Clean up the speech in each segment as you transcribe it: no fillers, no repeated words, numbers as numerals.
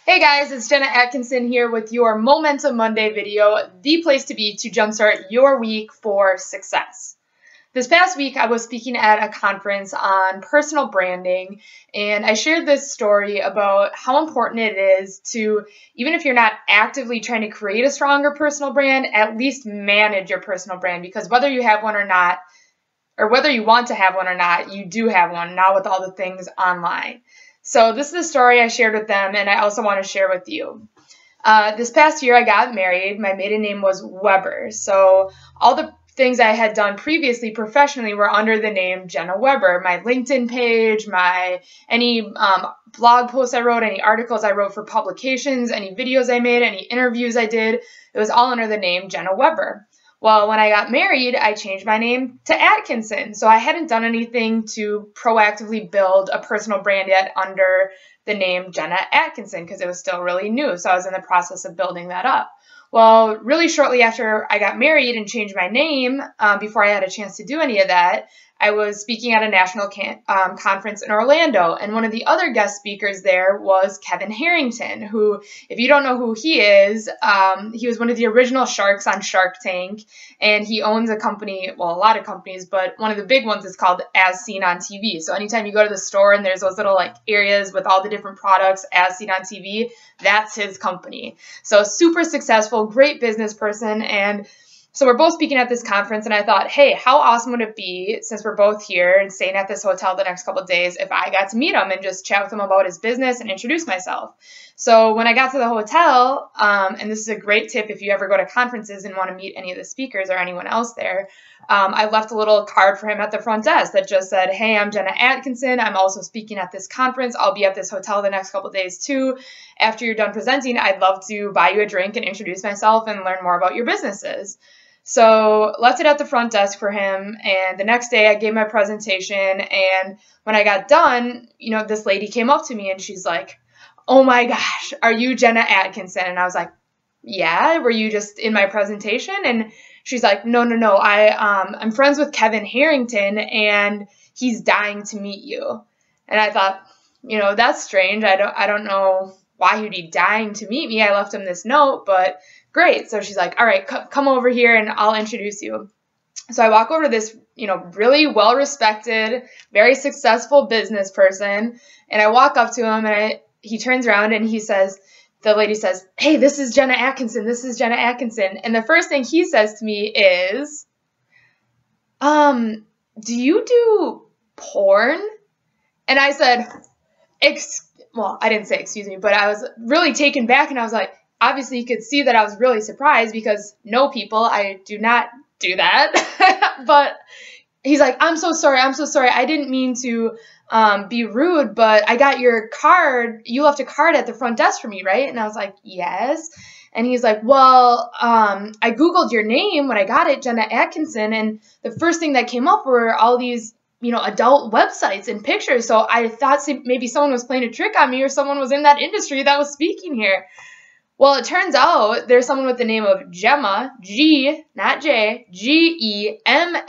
Hey guys, it's Jenna Atkinson here with your Momentum Monday video, the place to be to jumpstart your week for success. This past week, I was speaking at a conference on personal branding, and I shared this story about how important it is to, even if you're not actively trying to create a stronger personal brand, at least manage your personal brand, because whether you have one or not, or whether you want to have one or not, you do have one now with all the things online. So this is a story I shared with them, and I also want to share with you. This past year, I got married. My maiden name was Weber. So all the things I had done previously professionally were under the name Jenna Weber. My LinkedIn page, any blog posts I wrote, any articles I wrote for publications, any videos I made, any interviews I did, it was all under the name Jenna Weber. Well, when I got married, I changed my name to Atkinson. So I hadn't done anything to proactively build a personal brand yet under the name Jenna Atkinson because it was still really new. So I was in the process of building that up. Well, really shortly after I got married and changed my name, before I had a chance to do any of that, I was speaking at a national conference in Orlando, and one of the other guest speakers there was Kevin Harrington, who, if you don't know who he is, he was one of the original sharks on Shark Tank, and he owns a company, well, a lot of companies, but one of the big ones is called As Seen on TV. So anytime you go to the store and there's those little areas with all the different products As Seen on TV, that's his company. So super successful, great business person, and so we're both speaking at this conference, and I thought, hey, how awesome would it be, since we're both here and staying at this hotel the next couple of days, if I got to meet him and just chat with him about his business and introduce myself. So when I got to the hotel, and this is a great tip if you ever go to conferences and want to meet any of the speakers or anyone else there, I left a little card for him at the front desk that just said, hey, I'm Jenna Atkinson. I'm also speaking at this conference. I'll be at this hotel the next couple of days too. After you're done presenting, I'd love to buy you a drink and introduce myself and learn more about your businesses. So left it at the front desk for him, and the next day I gave my presentation, and when I got done, this lady came up to me and she's like, oh my gosh, are you Jenna Atkinson? And I was like, yeah, were you just in my presentation? And she's like, no, I'm friends with Kevin Harrington, and he's dying to meet you. And I thought, that's strange. I don't know why he'd be dying to meet me. I left him this note, but great. So she's like, all right, come over here and I'll introduce you. So I walk over to this, really well-respected, very successful business person, and I walk up to him, and he turns around and the lady says, hey, this is Jenna Atkinson. This is Jenna Atkinson. And the first thing he says to me is, do you do porn? And I said, well, I didn't say excuse me, but I was really taken back, and I was like, obviously you could see that I was really surprised because no, people, I do not do that. But he's like, I'm so sorry. I didn't mean to be rude, but I got your card. You left a card at the front desk for me, right? And I was like, yes. And he's like, well, I Googled your name when I got it, Jenna Atkinson, and the first thing that came up were all these adult websites and pictures. So I thought maybe someone was playing a trick on me, or someone was in that industry that was speaking here. Well, it turns out there's someone with the name of Gemma, G, not J, Gemma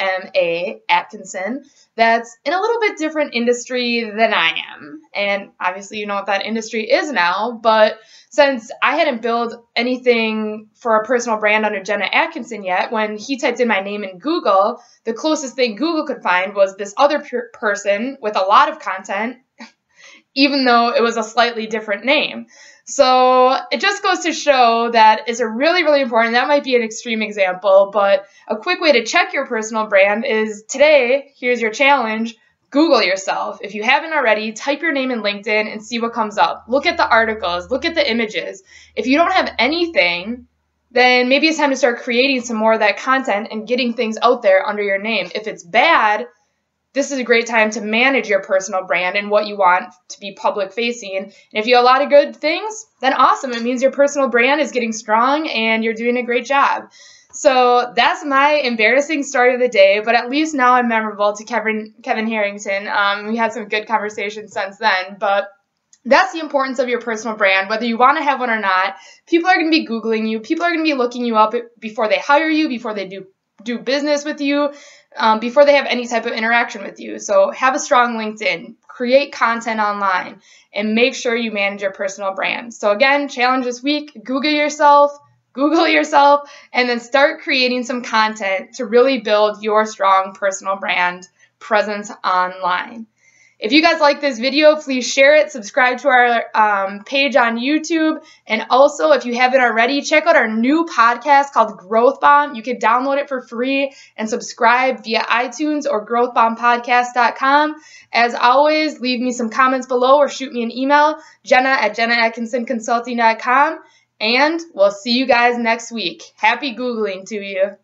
Atkinson, that's in a little bit different industry than I am. And obviously you know what that industry is now, but since I hadn't built anything for a personal brand under Jenna Atkinson yet, when he typed in my name in Google, the closest thing Google could find was this other person with a lot of content, even though it was a slightly different name. So it just goes to show that it's a really, really important, that might be an extreme example, but a quick way to check your personal brand is today, here's your challenge, Google yourself. If you haven't already, type your name in LinkedIn and see what comes up. Look at the articles, look at the images. If you don't have anything, then maybe it's time to start creating some more of that content and getting things out there under your name. If it's bad, this is a great time to manage your personal brand and what you want to be public facing. And if you have a lot of good things, then awesome. It means your personal brand is getting strong and you're doing a great job. So that's my embarrassing story of the day, but at least now I'm memorable to Kevin Harrington. We had some good conversations since then, but that's the importance of your personal brand. Whether you want to have one or not, people are going to be Googling you. People are going to be looking you up before they hire you, before they do business with you, before they have any type of interaction with you. So have a strong LinkedIn. create content online, and make sure you manage your personal brand. So again, challenge this week, Google yourself, and then start creating some content to really build your strong personal brand presence online. If you guys like this video, please share it, subscribe to our page on YouTube, and also if you haven't already, check out our new podcast called Growth Bomb. You can download it for free and subscribe via iTunes or growthbombpodcast.com. As always, leave me some comments below or shoot me an email, Jenna@JennaAtkinsonConsulting.com, and we'll see you guys next week. Happy Googling to you.